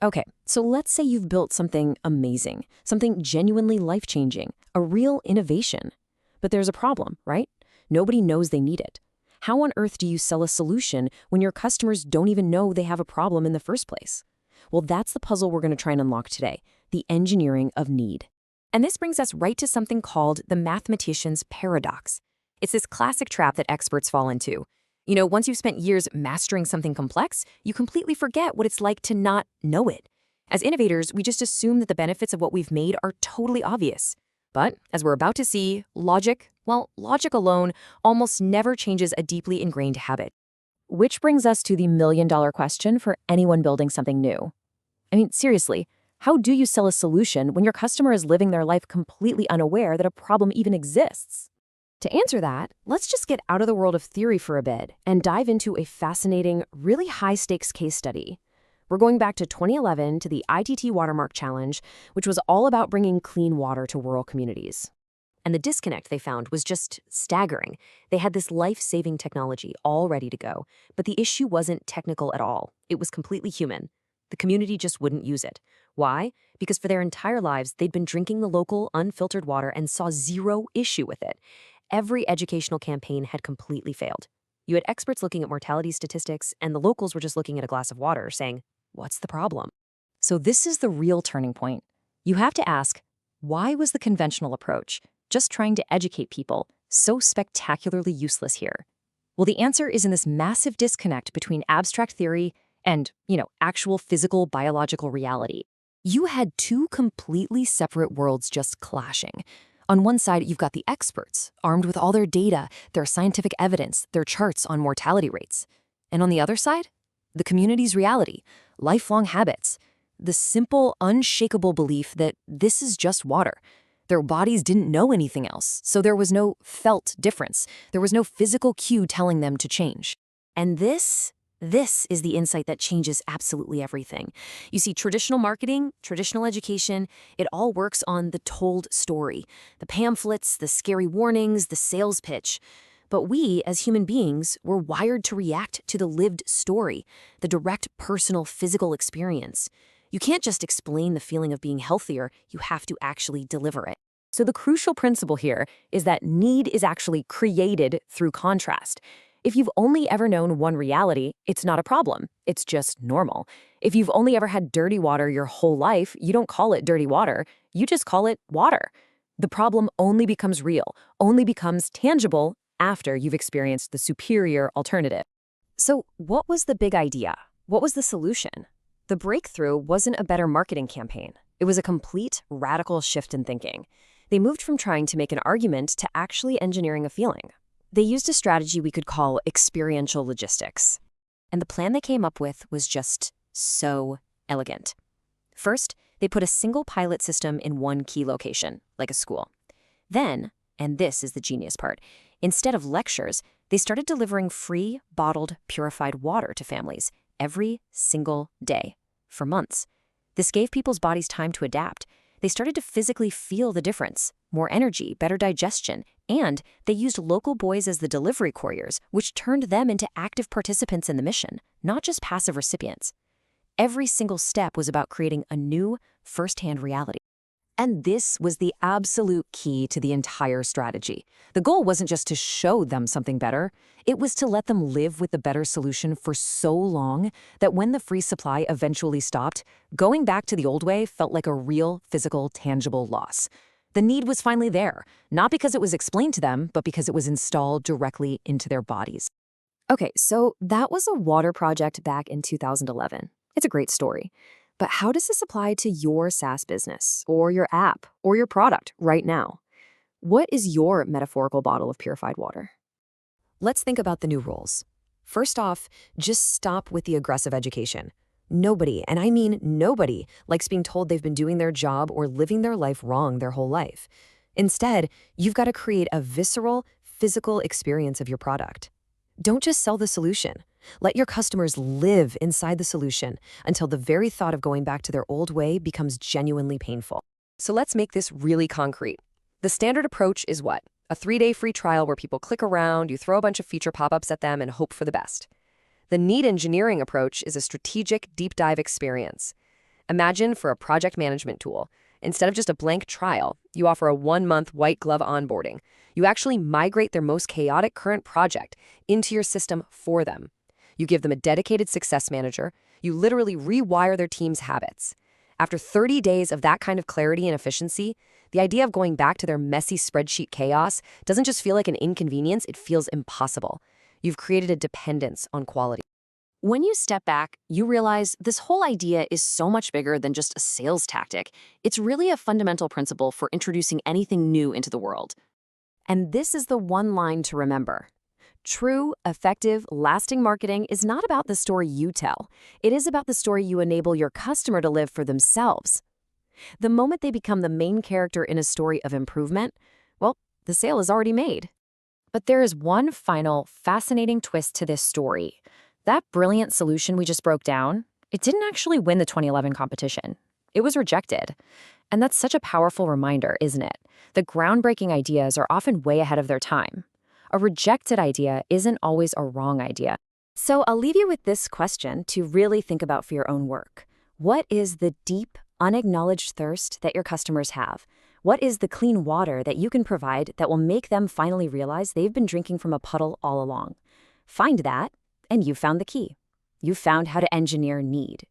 Okay, so let's say you've built something amazing, something genuinely life-changing, a real innovation. But there's a problem, right? Nobody knows they need it. How on earth do you sell a solution when your customers don't even know they have a problem in the first place? Well, that's the puzzle we're going to try and unlock today, the engineering of need. And this brings us right to something called the mathematician's paradox. It's this classic trap that experts fall into. Once you've spent years mastering something complex, you completely forget what it's like to not know it. As innovators, we just assume that the benefits of what we've made are totally obvious. But, as we're about to see, logic alone almost never changes a deeply ingrained habit. Which brings us to the million-dollar question for anyone building something new. I mean, seriously, how do you sell a solution when your customer is living their life completely unaware that a problem even exists? To answer that, let's just get out of the world of theory for a bit and dive into a fascinating, really high-stakes case study. We're going back to 2011 to the ITT Watermark Challenge, which was all about bringing clean water to rural communities. And the disconnect they found was just staggering. They had this life-saving technology all ready to go, but the issue wasn't technical at all. It was completely human. The community just wouldn't use it. Why? Because for their entire lives, they'd been drinking the local, unfiltered water and saw zero issue with it. Every educational campaign had completely failed. You had experts looking at mortality statistics, and the locals were just looking at a glass of water, saying, "What's the problem?" So this is the real turning point. You have to ask, why was the conventional approach, just trying to educate people, so spectacularly useless here? Well, the answer is in this massive disconnect between abstract theory and, actual physical, biological reality. You had two completely separate worlds just clashing. On one side, you've got the experts, armed with all their data, their scientific evidence, their charts on mortality rates. And on the other side, the community's reality, lifelong habits, the simple, unshakable belief that this is just water. Their bodies didn't know anything else, so there was no felt difference. There was no physical cue telling them to change. And this is the insight that changes absolutely everything. You see, traditional marketing, traditional education, it all works on the told story, the pamphlets, the scary warnings, the sales pitch. But we, as human beings, were wired to react to the lived story, the direct, personal, physical experience. You can't just explain the feeling of being healthier, you have to actually deliver it. So the crucial principle here is that need is actually created through contrast. If you've only ever known one reality, it's not a problem. It's just normal. If you've only ever had dirty water your whole life, you don't call it dirty water. You just call it water. The problem only becomes real, only becomes tangible after you've experienced the superior alternative. So what was the big idea? What was the solution? The breakthrough wasn't a better marketing campaign. It was a complete, radical shift in thinking. They moved from trying to make an argument to actually engineering a feeling. They used a strategy we could call experiential logistics. And the plan they came up with was just so elegant. First, they put a single pilot system in one key location, like a school. Then, and this is the genius part, instead of lectures, they started delivering free, bottled, purified water to families every single day for months. This gave people's bodies time to adapt. They started to physically feel the difference, more energy, better digestion, and they used local boys as the delivery couriers, which turned them into active participants in the mission, not just passive recipients. Every single step was about creating a new, first-hand reality. And this was the absolute key to the entire strategy. The goal wasn't just to show them something better. It was to let them live with the better solution for so long that when the free supply eventually stopped, going back to the old way felt like a real, physical, tangible loss. The need was finally there, not because it was explained to them, but because it was installed directly into their bodies. Okay, so that was a water project back in 2011. It's a great story. But how does this apply to your SaaS business, or your app, or your product right now? What is your metaphorical bottle of purified water? Let's think about the new rules. First off, just stop with the aggressive education. Nobody, and I mean nobody, likes being told they've been doing their job or living their life wrong their whole life. Instead, you've got to create a visceral, physical experience of your product. Don't just sell the solution. Let your customers live inside the solution until the very thought of going back to their old way becomes genuinely painful. So let's make this really concrete. The standard approach is what? A 3-day free trial where people click around, you throw a bunch of feature pop-ups at them and hope for the best. The need engineering approach is a strategic deep dive experience. Imagine for a project management tool. Instead of just a blank trial, you offer a 1-month white glove onboarding. You actually migrate their most chaotic current project into your system for them. You give them a dedicated success manager. You literally rewire their team's habits. After 30 days of that kind of clarity and efficiency, the idea of going back to their messy spreadsheet chaos doesn't just feel like an inconvenience, it feels impossible. You've created a dependence on quality. When you step back, you realize this whole idea is so much bigger than just a sales tactic. It's really a fundamental principle for introducing anything new into the world. And this is the one line to remember. True, effective, lasting marketing is not about the story you tell. It is about the story you enable your customer to live for themselves. The moment they become the main character in a story of improvement, well, the sale is already made. But there is one final, fascinating twist to this story. That brilliant solution we just broke down, it didn't actually win the 2011 competition. It was rejected. And that's such a powerful reminder, isn't it? The groundbreaking ideas are often way ahead of their time. A rejected idea isn't always a wrong idea. So I'll leave you with this question to really think about for your own work. What is the deep, unacknowledged thirst that your customers have? What is the clean water that you can provide that will make them finally realize they've been drinking from a puddle all along? Find that, and you found the key. You found how to engineer need.